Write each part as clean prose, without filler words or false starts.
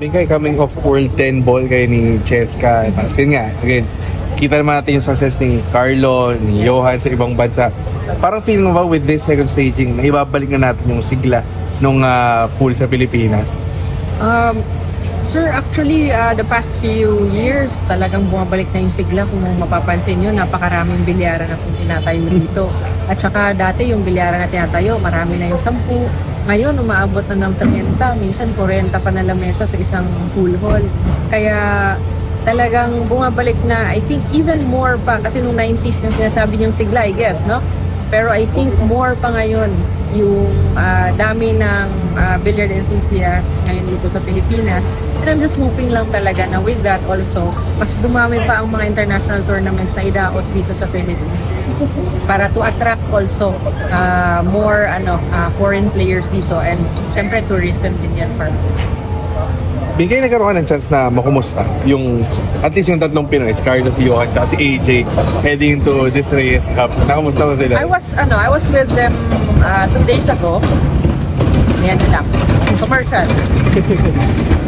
Bingkay, coming off World 10 ball kayo ni Cheska. Tapos yun nga, again, kita naman natin yung success ni Carlo, ni Johan sa ibang bansa. Parang feel mo ba with this second staging na ibabalik na natin yung sigla nung pool sa Pilipinas? Sir, actually, the past few years, talagang bumabalik na yung sigla. Kung mapapansin nyo, napakaraming bilyaran na pong tinatayo dito. At saka dati yung bilyaran na tinatayo, marami na yung 10. Ngayon, umaabot na ng 30, minsan 40 pa na lamesa sa isang pool hall. Kaya talagang bumabalik na, I think even more pa, kasi nung 90s yung sinasabi niyong sigla, I guess, no? Pero I think more pa ngayon yung dami ng billiard enthusiasts ngayon dito sa Pilipinas. And I'm just hoping lang talaga na with that also, mas dumami pa ang mga international tournaments na idaos dito sa Philippines. Para to attract also more foreign players dito, and syempre tourism din yan for us. Bigay nagkaroon ka ng chance na makumusta yung at least yung tatlong Pinoy, Carlos, Johan, at si AJ heading to this Reyes Cup. Nakamusta mo sila? I was with them 2 days ago. Yan lang. Commercial.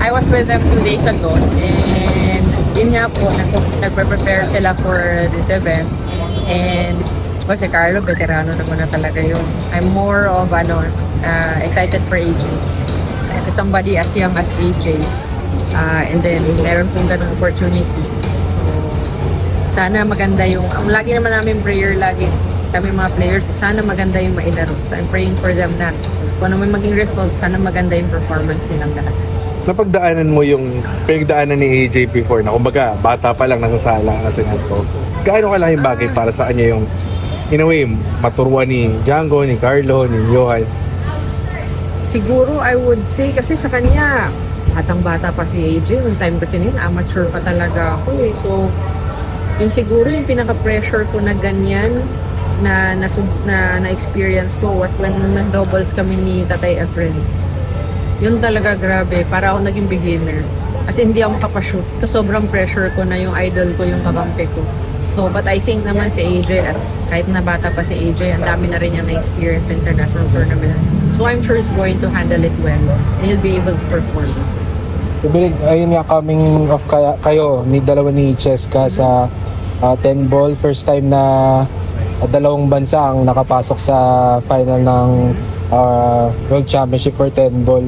I was with them 2 days ago, and yun nga po, nagpe-prepare sila for this event. And si Carlo, veterano naman na talaga yun. I'm more of excited for AJ. Kasi somebody as young as AJ, and then meron pong ganung opportunity. So, sana maganda yung, lagi naman namin prayer, lagi kami mga players, sana maganda yung mailaro. So I'm praying for them na kung ano may maging result, sana maganda yung performance nilang lahat. Napagdaanan mo yung pinagdaanan ni AJ before na kumbaga bata pa lang nasasala kasi nato. Gaano kalaking bagay para sa kanya yung in a way maturuan ni Django, ni Carlo, ni Johan? Siguro I would say kasi sa kanya batang-bata pa si AJ, yung time kasi yun amateur pa talaga ako eh. So yun siguro yung pinaka-pressure ko na ganyan na experience ko was when doubles kami ni Tatay Efren. Yun talaga grabe, para ako naging beginner. Kasi hindi ako makapashoot. Sa sobrang pressure ko na yung idol ko, yung kakampi ko. So, but I think naman si AJ, at kahit na bata pa si AJ, ang dami na rin niyang na-experience sa international tournaments. So, I'm sure he's going to handle it well and he'll be able to perform. Ayun nga, coming off kayo, dalawa ni Cheska sa 10 ball. First time na dalawang bansa ang nakapasok sa final ng World Championship for 10 ball.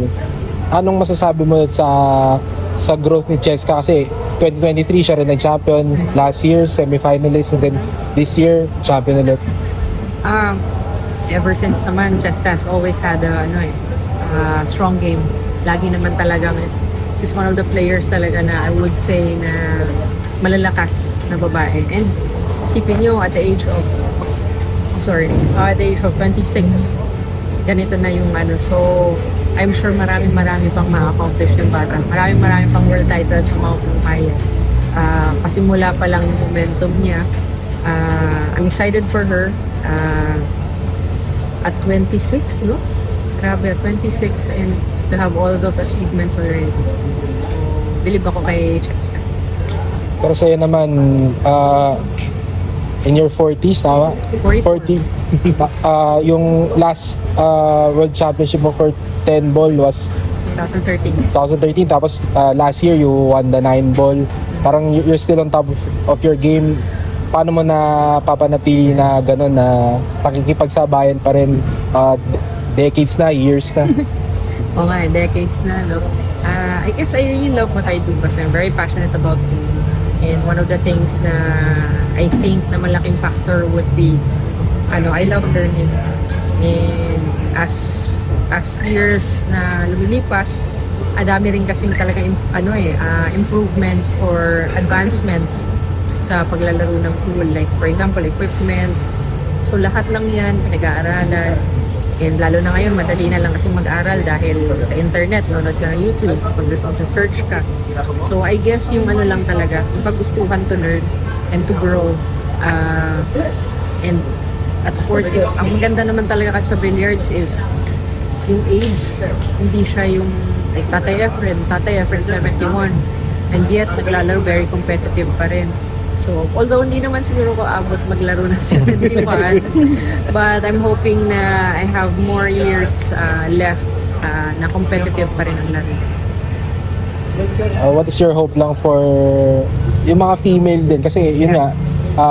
Anong masasabi mo sa growth ni Cheska? Kasi 2023 siya rin nag-champion, last year semi-finalist, and then this year champion ulit. Ever since naman, Cheska has always had a strong game. Lagi naman talagang she's one of the players talaga na I would say na malalakas na babae. And isipin nyo, at the age of 26, ganito na yung so I'm sure marami pang ma-accomplish yung bata. Marami pang world titles sa mga kaya. Pasimula pa lang yung momentum niya. I'm excited for her. At 26, no? Grabe, at 26 and to have all those achievements already. So, believe ako kay Cheska. Pero sa'yo naman, in your 40s, tama? 40. Yung last World Championship mo for 10 ball was 2013. Tapos last year you won the 9 ball. Parang you're still on top of your game. Paano mo na papanatili na gano'n na pakikipagsabayan pa rin decades na, years na? Oo nga, decades na, no? I guess I really love what I do kasi I'm very passionate about it. And one of the things na I think na malaking factor would be I love learning. And as years na lumilipas, dami rin kasing talaga improvements or advancements sa paglalaro ng pool. Like for example, equipment. So lahat ng yan pinag-aaralan. And lalo na ngayon, madali na lang kasi mag-aral dahil sa internet, nanonood ka ng YouTube, mag-search ka. So I guess yung lang talaga, yung paggustuhan to learn and to grow. And at 40, ang maganda naman talaga kasi sa billiards is yung age. Hindi siya yung like Tatay Efren 71. And yet, naglalaro very competitive pa rin. So, although hindi naman siguro ko abot maglaro ng 71, but I'm hoping na I have more years left na competitive pa rin ang laro. what is your hope lang for yung mga female din? Kasi yun nga,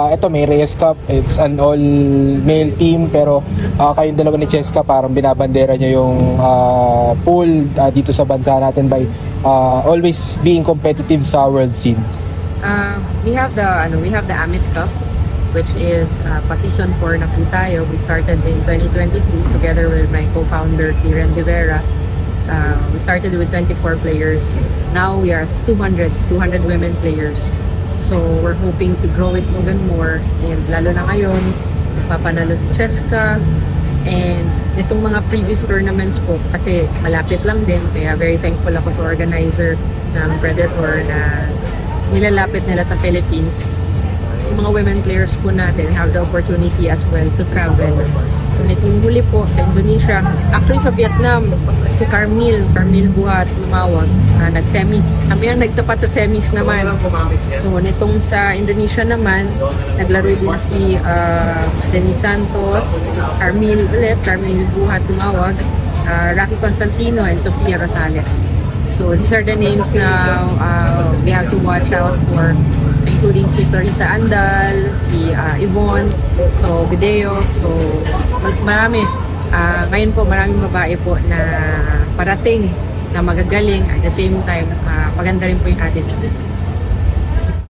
ito may Reyes Cup, it's an all-male team, pero kayong dalawa ni Cheska parang binabandera nyo yung pool dito sa bansa natin by always being competitive sa world scene. We have the Amit Cup, which is pa-season 4 na po tayo. We started in 2022 together with my co-founder, si Ren De Vera. We started with 24 players. Now we are 200 women players. So we're hoping to grow it even more. And lalo na ngayon, papanalo si Cheska. And itong mga previous tournaments po, kasi malapit lang din, kaya very thankful ako sa organizer ng Predator na nilalapit nila sa Philippines. Yung mga women players po natin have the opportunity as well to travel. So nitong huli po sa Indonesia, actually sa Vietnam, si Carmil Buhat lumawag, nag-semis. Kami ang nagtapat sa semis naman. So nitong sa Indonesia naman, naglaro din si Dennis Santos, Carmil Buhat lumawag, Rocky Constantino and Sofia Rosales. So these are the names na we have to watch out for, including si Clarissa Andal, si Yvonne, so Video, so marami. Ngayon po maraming babae po na parating na magagaling, at the same time maganda rin po yung attitude.